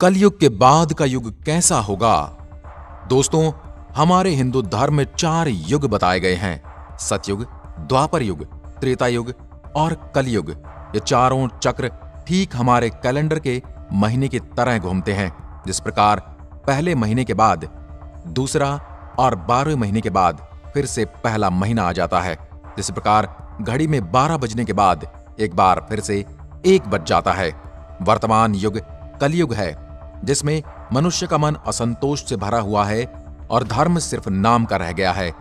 कलयुग के बाद का युग कैसा होगा? दोस्तों, हमारे हिंदू धर्म में 4 युग बताए गए हैं। सतयुग, द्वापर युग, त्रेता युग और कलयुग। ये चारों चक्र ठीक हमारे कैलेंडर के महीने की तरह घूमते हैं। जिस प्रकार पहले महीने के बाद दूसरा और 12वें महीने के बाद फिर से पहला महीना आ जाता है, जिस प्रकार घड़ी में 12 बजने के बाद एक बार फिर से 1 बज जाता है। वर्तमान युग कलयुग है, जिसमें मनुष्य का मन असंतोष से भरा हुआ है और धर्म सिर्फ नाम का रह गया है।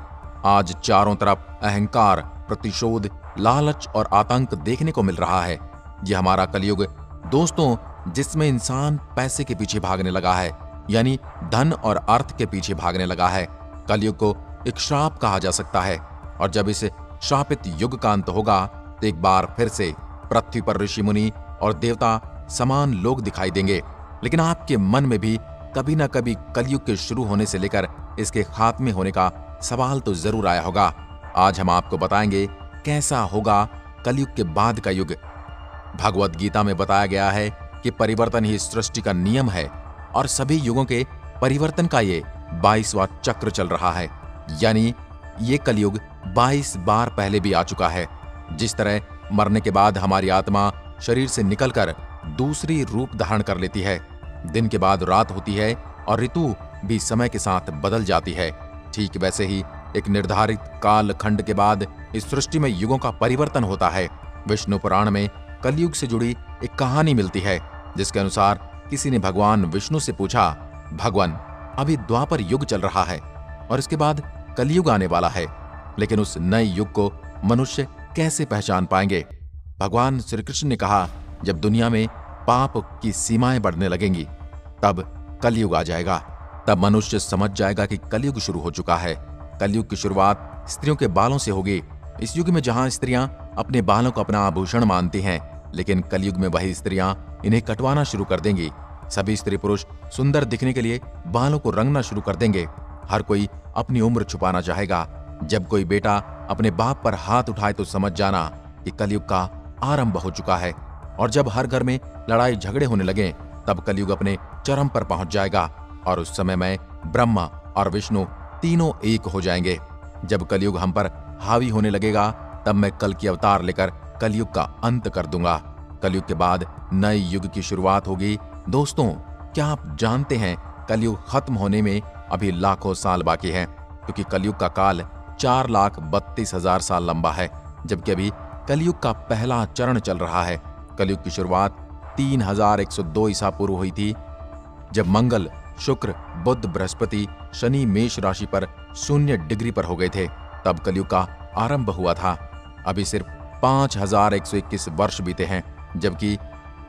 आज चारों तरफ अहंकार, प्रतिशोध, लालच और आतंक देखने को मिल रहा है। यह हमारा कलयुग दोस्तों, जिसमें इंसान पैसे के पीछे भागने लगा है, यानी धन और अर्थ के पीछे भागने लगा है। कलयुग को एक श्राप कहा जा सकता है, और जब इस श्रापित युग का अंत होगा तो एक बार फिर से पृथ्वी पर ऋषि मुनि और देवता समान लोग दिखाई देंगे। लेकिन आपके मन में भी कभी ना कभी कलयुग के शुरू होने से लेकर इसके खात्मे होने का सवाल तो जरूर आया होगा। आज हम आपको बताएंगे कैसा होगा कलयुग के बाद का युग। भगवत गीता में बताया गया है कि परिवर्तन ही सृष्टि का नियम है, और सभी युगों के परिवर्तन का ये 22वां चक्र चल रहा है। यानी ये कलयुग 22 बार पहले भी आ चुका है। जिस तरह मरने के बाद हमारी आत्मा शरीर से निकलकर दूसरी रूप धारण कर लेती है, दिन के बाद रात होती है और ऋतु भी समय के साथ बदल जाती है, ठीक वैसे ही एक निर्धारित काल खंड के बाद इस सृष्टि में युगों का परिवर्तन होता है। विष्णु पुराण में कलयुग से जुड़ी एक कहानी मिलती है, जिसके अनुसार किसी ने भगवान विष्णु से पूछा, भगवान, अभी द्वापर युग चल रहा है और इसके बाद कलयुग आने वाला है, लेकिन उस नए युग को मनुष्य कैसे पहचान पाएंगे? भगवान श्री कृष्ण ने कहा, जब दुनिया में पाप की सीमाएं बढ़ने लगेंगी तब कलयुग आ जाएगा। तब मनुष्य समझ जाएगा कि कलयुग शुरू हो चुका है। कलयुग की शुरुआत स्त्रियों के बालों से होगी। इस युग में जहां स्त्रियां अपने बालों को अपना आभूषण मानती हैं, लेकिन कलयुग में वही स्त्रियां इन्हें कटवाना शुरू कर देंगी। सभी स्त्री पुरुष सुंदर दिखने के लिए बालों को रंगना शुरू कर देंगे। हर कोई अपनी उम्र छुपाना चाहेगा। जब कोई बेटा अपने बाप पर हाथ उठाए तो समझ जाना कि कलयुग का आरंभ हो चुका है। और जब हर घर में लड़ाई झगड़े होने लगे तब कलयुग अपने चरम पर पहुंच जाएगा, और उस समय में ब्रह्मा और विष्णु तीनों एक हो जाएंगे। जब कलयुग हम पर हावी होने लगेगा तब मैं कल की अवतार लेकर कलयुग का अंत कर दूंगा। कलयुग के बाद नए युग की शुरुआत होगी। दोस्तों, क्या आप जानते हैं कलयुग खत्म होने में अभी लाखों साल बाकी हैं, क्योंकि कलयुग का काल 4,32,000 साल लंबा है, जबकि अभी कलयुग का पहला चरण चल रहा है। कलयुग की शुरुआत 3102 ईसा पूर्व हुई थी, जब मंगल, शुक्र, बुध, बृहस्पति, शनि मेष राशि पर 0 डिग्री पर हो गए थे। तब कलयुग का आरंभ हुआ था। अभी सिर्फ 5121 वर्ष बीते हैं, जबकि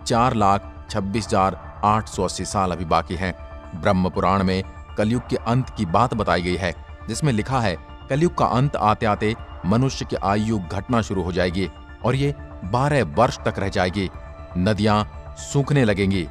4,26,880 साल अभी बाकी हैं। ब्रह्म पुराण में कलयुग के अंत की बात बताई गई है, जिसमें लिखा है, कलयुग का अंत आते आते मनुष्य की आयु घटना शुरू हो जाएगी और ये 12 वर्ष तक रह जाएगी। नदियां सूखने लगेंगी।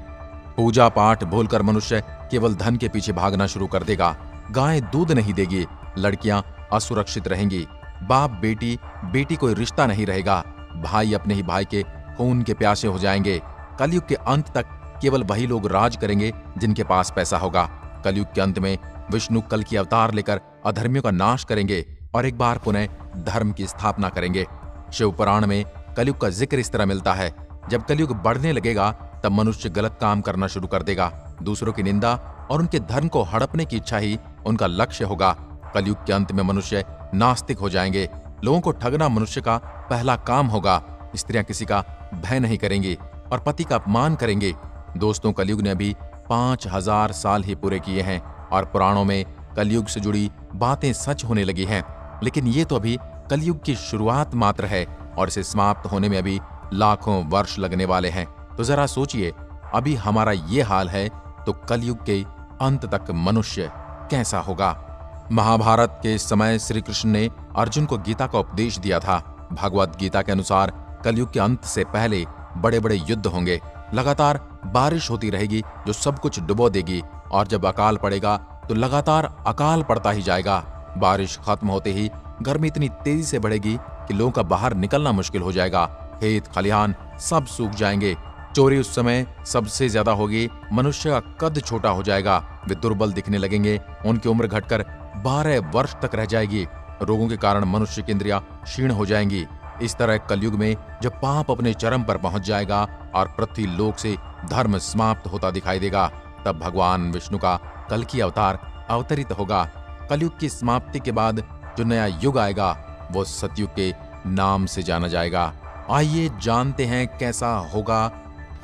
पूजा पाठ भूलकर मनुष्य केवल धन के पीछे भागना शुरू कर देगा। गाय दूध नहीं देगी, लड़कियां असुरक्षित रहेंगी, बाप बेटी बेटी कोई रिश्ता नहीं रहेगा, भाई अपने ही भाई के खून के प्यासे हो जाएंगे। कलयुग के अंत तक केवल वही लोग राज करेंगे जिनके पास पैसा होगा। कलयुग के अंत में विष्णु कल की अवतार लेकर अधर्मियों का नाश करेंगे और एक बार पुनः धर्म की स्थापना करेंगे। शिव पुराण में कलयुग का जिक्र इस तरह मिलता है, जब कलयुग बढ़ने लगेगा तब मनुष्य गलत काम करना शुरू कर देगा। दूसरों की निंदा और उनके धन को हड़पने की इच्छा ही उनका लक्ष्य होगा। कलयुग के अंत में मनुष्य नास्तिक हो जाएंगे। लोगों को ठगना मनुष्य का पहला काम होगा। स्त्रियां किसी का भय नहीं करेंगी और पति का अपमान करेंगी। दोस्तों, कलयुग ने अभी 5000 साल ही पूरे किए हैं और पुराणों में कलयुग से जुड़ी बातें सच होने लगी हैं। लेकिन ये तो अभी कलयुग की शुरुआत मात्र है और इसे समाप्त होने में अभी लाखों वर्ष लगने वाले हैं। तो जरा सोचिए, अभी हमारा ये हाल है तो कलयुग के अंत तक मनुष्य कैसा होगा? महाभारत के समय श्री कृष्ण ने अर्जुन को गीता का उपदेश दिया था। भगवत गीता के अनुसार कलयुग के अंत से पहले बड़े बड़े युद्ध होंगे। लगातार बारिश होती रहेगी जो सब कुछ डुबो देगी, और जब अकाल पड़ेगा तो लगातार अकाल पड़ता ही जाएगा। बारिश खत्म होते ही गर्मी इतनी तेजी से बढ़ेगी कि लोगों का बाहर निकलना मुश्किल हो जाएगा। खेत खलिहान सब सूख जाएंगे। चोरी उस समय सबसे ज्यादा होगी। मनुष्य का कद छोटा हो जाएगा, वे दुर्बल दिखने लगेंगे, उनकी उम्र घटकर 12 वर्ष तक रह जाएगी। रोगों के कारण मनुष्य की इंद्रियां क्षीण हो जाएंगी। इस तरह कलयुग में जब पाप अपने चरम पर पहुंच जाएगा और पृथ्वी लोक से धर्म समाप्त होता दिखाई देगा, तब भगवान विष्णु का कल की अवतार अवतरित होगा। कलयुग की समाप्ति के बाद जो नया युग आएगा वो सतयुग के नाम से जाना जाएगा। आइए जानते हैं कैसा होगा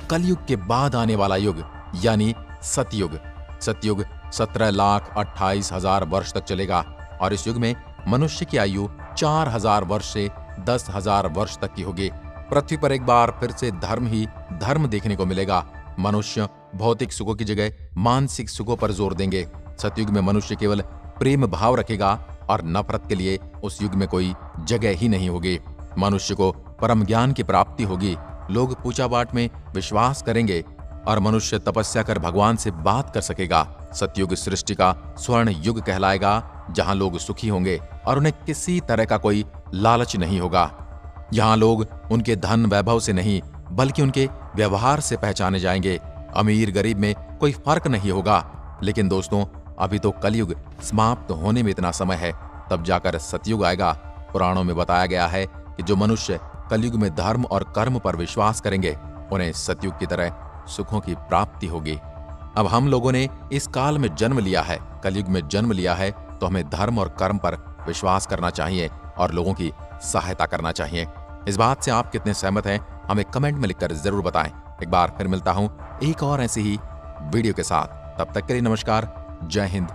कलयुग के बाद आने वाला युग, यानी सतयुग। सतयुग 17,28,000 वर्ष तक चलेगा और इस युग में मनुष्य की आयु 4,000 वर्ष से 10,000 वर्ष तक की होगी। पृथ्वी पर एक बार फिर से धर्म ही धर्म देखने को मिलेगा। मनुष्य भौतिक सुखों की जगह मानसिक सुखों पर जोर देंगे। सतयुग में मनुष्य केवल प्रेम भाव रखेगा और नफरत के लिए उस युग में कोई जगह ही नहीं होगी। मनुष्य को परम ज्ञान की प्राप्ति होगी। लोग पूजा पाठ में विश्वास करेंगे और मनुष्य तपस्या कर भगवान से बात कर सकेगा। सतयुग सृष्टि का स्वर्ण युग कहलाएगा, जहां लोग सुखी होंगे और उन्हें किसी तरह का कोई लालच नहीं होगा। यहाँ लोग उनके धन वैभव से नहीं बल्कि उनके व्यवहार से पहचाने जाएंगे। अमीर गरीब में कोई फर्क नहीं होगा। लेकिन दोस्तों, अभी तो कलयुग समाप्त होने में इतना समय है, तब जाकर सतयुग आएगा। पुराणों में बताया गया है कि जो मनुष्य कलयुग में धर्म और कर्म पर विश्वास करेंगे, उन्हें सतयुग की तरह सुखों की प्राप्ति होगी। अब हम लोगों ने इस काल में जन्म लिया है, कलयुग में जन्म लिया है, तो हमें धर्म और कर्म पर विश्वास करना चाहिए और लोगों की सहायता करना चाहिए। इस बात से आप कितने सहमत हैं, हमें कमेंट में लिखकर जरूर बताएं। एक बार फिर मिलता हूं एक और ऐसी ही वीडियो के साथ। तब तक के लिए नमस्कार। जय हिंद,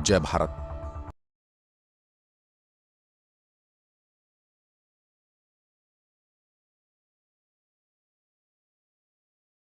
जय भारत।